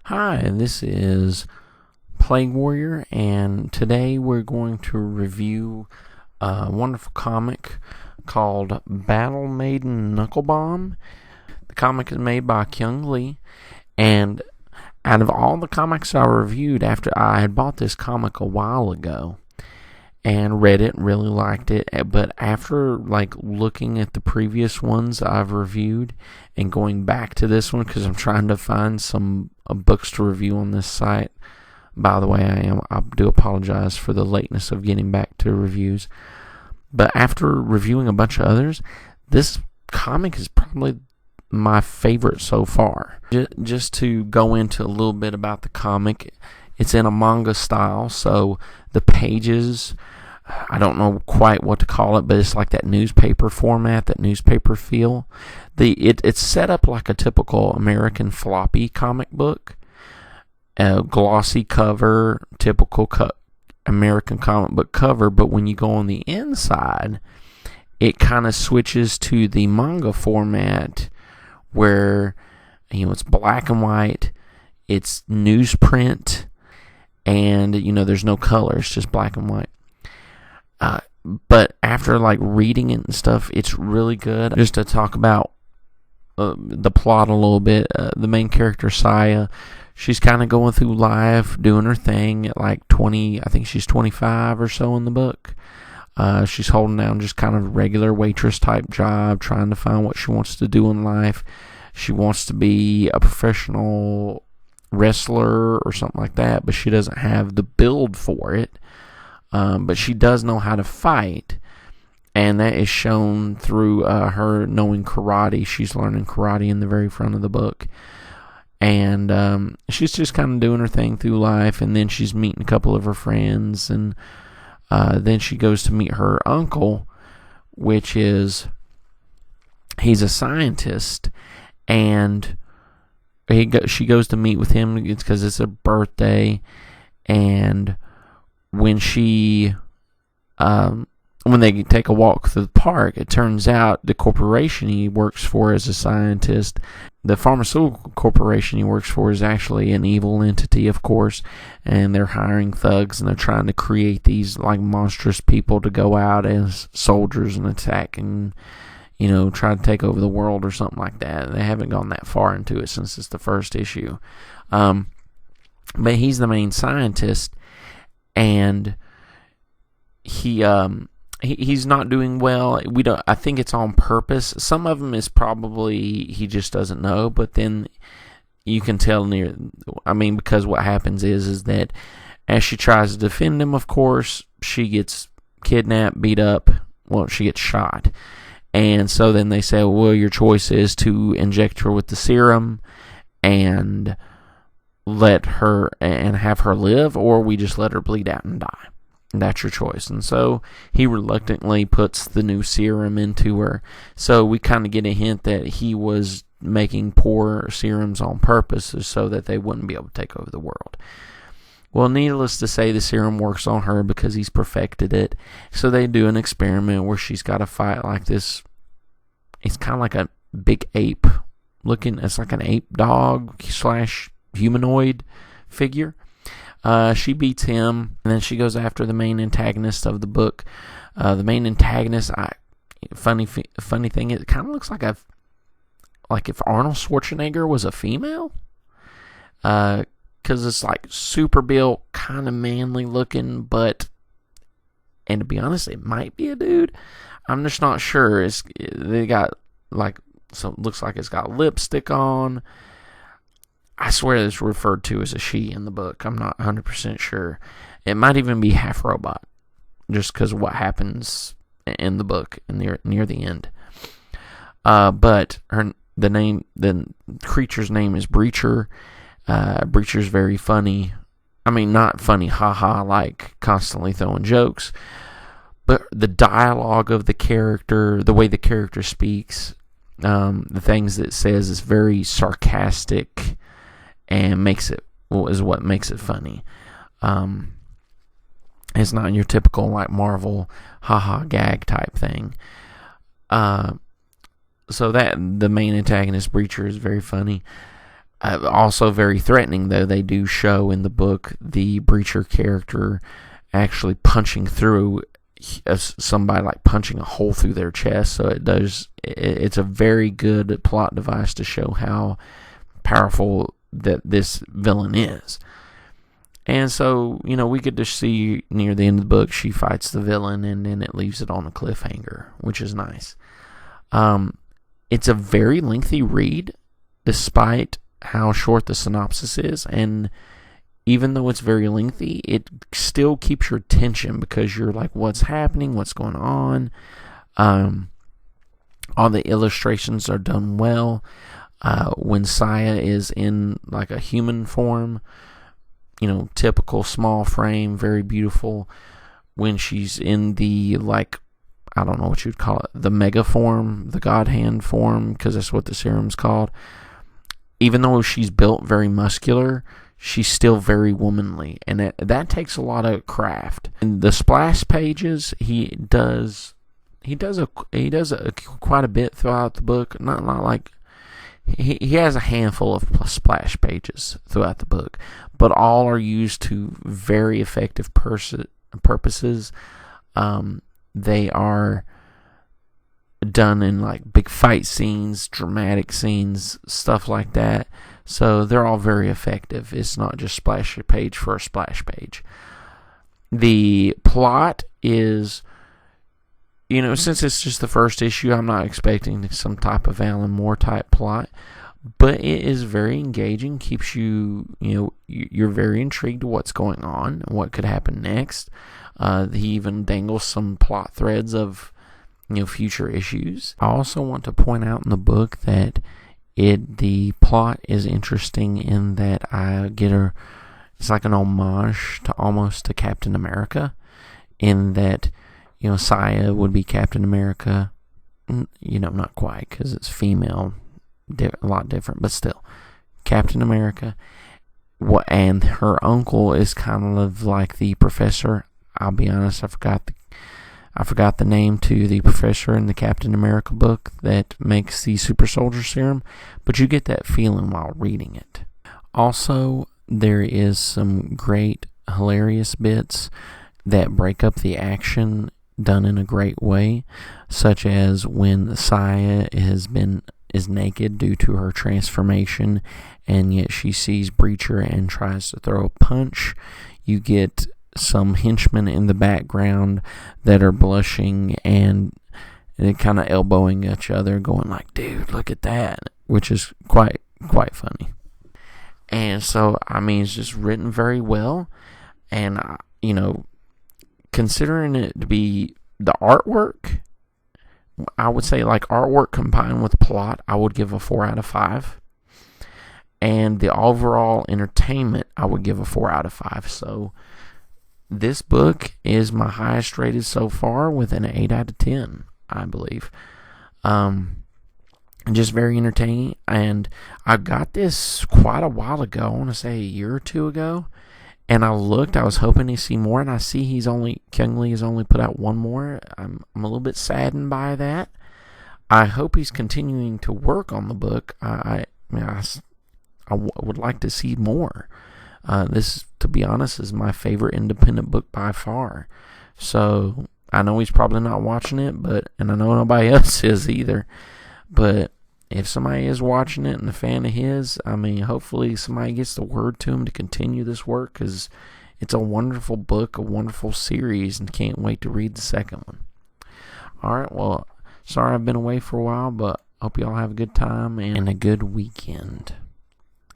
Hi, this is Plague Warrior, and today we're going to review a wonderful comic called Battle Maiden Knuckle. The comic is made by Keung, and out of all the comics I reviewed after I had bought this comic a while ago and read it, really liked it, but after looking at the previous ones I've reviewed and going back to this one because I'm trying to find some books to review on this site. By the way, I do apologize for the lateness of getting back to reviews, but after reviewing a bunch of others, this comic is probably my favorite so far. Just to go into a little bit about the comic, it's in a manga style, so the pages, I don't know quite what to call it, but it's like that newspaper format, that newspaper feel. It's set up like a typical American floppy comic book. A glossy cover, typical American comic book cover, but when you go on the inside, it kind of switches to the manga format where, it's black and white, it's newsprint, and, there's no color, it's just black and white. But after reading it and stuff, it's really good. Just to talk about the plot a little bit, the main character, Saya, she's kind of going through life, doing her thing at 20, I think she's 25 or so in the book. She's holding down just kind of a regular waitress type job, trying to find what she wants to do in life. She wants to be a professional wrestler or something like that, but she doesn't have the build for it. But she does know how to fight, and that is shown through her knowing karate. She's learning karate in the very front of the book. And she's just kind of doing her thing through life, and then she's meeting a couple of her friends, and then she goes to meet her uncle, which is, he's a scientist, and she goes to meet with him because it's a birthday, and when they take a walk through the park, it turns out the corporation he works for as a scientist, the pharmaceutical corporation he works for, is actually an evil entity, of course, and they're hiring thugs, and they're trying to create these monstrous people to go out as soldiers and attack and, try to take over the world or something like that. They haven't gone that far into it since it's the first issue. But he's the main scientist, and he's not doing well. I think it's on purpose. Some of them is probably he just doesn't know, but then you can tell because what happens is that as she tries to defend him, of course, she gets kidnapped, beat up. Well, she gets shot. And so then they say, well, your choice is to inject her with the serum and let her and have her live, or we just let her bleed out and die. That's your choice. And so he reluctantly puts the new serum into her. So we kind of get a hint that he was making poor serums on purpose so that they wouldn't be able to take over the world. Well, needless to say, the serum works on her because he's perfected it. So they do an experiment where she's got to fight like this. It's kind of like a big ape looking. It's like an ape dog / humanoid figure. She beats him, and then she goes after the main antagonist of the book. The main antagonist, funny thing, it kind of looks like if Arnold Schwarzenegger was a female. Because it's super built, kind of manly looking, and to be honest, it might be a dude. I'm just not sure. They got so it looks like it's got lipstick on. I swear it's referred to as a she in the book. I'm not 100% sure. It might even be half robot, just because of what happens in the book near the end. But the creature's name is Breacher. Breacher's very funny. I mean, not funny, haha, constantly throwing jokes. But the dialogue of the character, the way the character speaks, the things that it says is very sarcastic, and is what makes it funny. It's not your typical Marvel haha gag type thing. So that the main antagonist Breacher is very funny. Also very threatening, though. They do show in the book the Breacher character actually punching through somebody, like punching a hole through their chest. So it's a very good plot device to show how powerful that this villain is. And so, we get to see near the end of the book, she fights the villain, and then it leaves it on a cliffhanger, which is nice. It's a very lengthy read, despite how short the synopsis is, and even though it's very lengthy, it still keeps your attention because you're like, what's happening, what's going on. All the illustrations are done well. When Saya is in like a human form, typical small frame, very beautiful. When she's in the, like, I don't know what you'd call it, the mega form, the God Hand form, because that's what the serum's called. Even though she's built very muscular, she's still very womanly, and that takes a lot of craft. In the splash pages, he does quite a bit throughout the book. Not like he has a handful of splash pages throughout the book, but all are used to very effective purposes. They are done in like big fight scenes, dramatic scenes, stuff like that. So they're all very effective. It's not just splash page for a splash page. The plot is, since it's just the first issue, I'm not expecting some type of Alan Moore type plot, but it is very engaging, keeps you, you're very intrigued to what's going on and what could happen next. He even dangles some plot threads of, future issues. I also want to point out in the book that the plot is interesting in that it's like an homage almost to Captain America, in that, Saya would be Captain America, not quite, because it's female, a lot different, but still, Captain America, and her uncle is kind of like the professor. I'll be honest, I forgot the name to the professor in the Captain America book that makes the super soldier serum, but you get that feeling while reading it. Also, there is some great, hilarious bits that break up the action done in a great way, such as when Saya is naked due to her transformation, and yet she sees Breacher and tries to throw a punch. You get some henchmen in the background that are blushing and kind of elbowing each other, going like, dude, look at that, which is quite funny. And so, it's just written very well, and considering it to be the artwork, I would say, like, artwork combined with plot, I would give a 4 out of 5. And the overall entertainment, I would give a 4 out of 5. So this book is my highest rated so far, with an 8 out of 10, I believe. Just very entertaining. And I got this quite a while ago, I want to say a year or two ago. And I was hoping to see more, and I see Keung Lee has only put out one more. I'm a little bit saddened by that. I hope he's continuing to work on the book. I would like to see more. This, to be honest, is my favorite independent book by far. So I know he's probably not watching it, and I know nobody else is either. But if somebody is watching it and a fan of his, hopefully somebody gets the word to him to continue this work, because it's a wonderful book, a wonderful series, and can't wait to read the second one. Alright, well, sorry I've been away for a while, but hope you all have a good time and a good weekend.